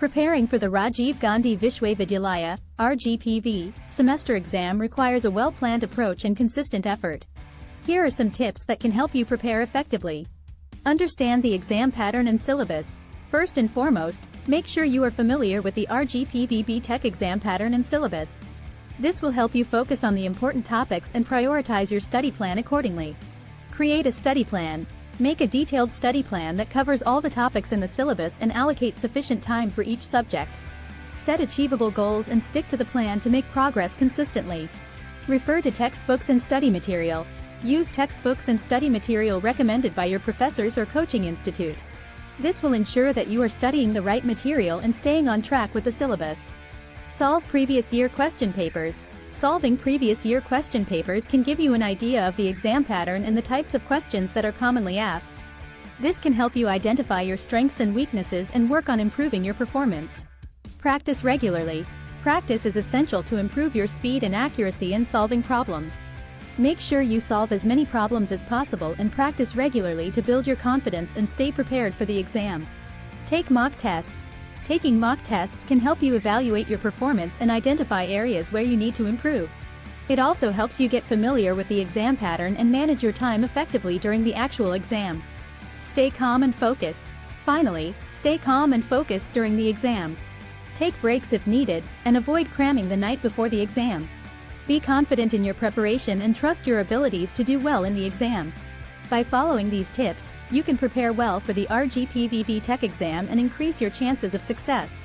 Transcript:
Preparing for the Rajiv Gandhi Vishwavidyalaya (RGPV) semester exam requires a well-planned approach and consistent effort. Here are some tips that can help you prepare effectively. Understand the exam pattern and syllabus. First and foremost, make sure you are familiar with the RGPV B.Tech exam pattern and syllabus. This will help you focus on the important topics and prioritize your study plan accordingly. Create a study plan. Make a detailed study plan that covers all the topics in the syllabus and allocate sufficient time for each subject. Set achievable goals and stick to the plan to make progress consistently. Refer to textbooks and study material. Use textbooks and study material recommended by your professors or coaching institute. This will ensure that you are studying the right material and staying on track with the syllabus. Solve previous year question papers. Solving previous year question papers can give you an idea of the exam pattern and the types of questions that are commonly asked. This can help you identify your strengths and weaknesses and work on improving your performance. Practice regularly. Practice is essential to improve your speed and accuracy in solving problems. Make sure you solve as many problems as possible and practice regularly to build your confidence and stay prepared for the exam. Take mock tests. Taking mock tests can help you evaluate your performance and identify areas where you need to improve. It also helps you get familiar with the exam pattern and manage your time effectively during the actual exam. Stay calm and focused. Finally, stay calm and focused during the exam. Take breaks if needed, and avoid cramming the night before the exam. Be confident in your preparation and trust your abilities to do well in the exam. By following these tips, you can prepare well for the RGPV B.Tech exam and increase your chances of success.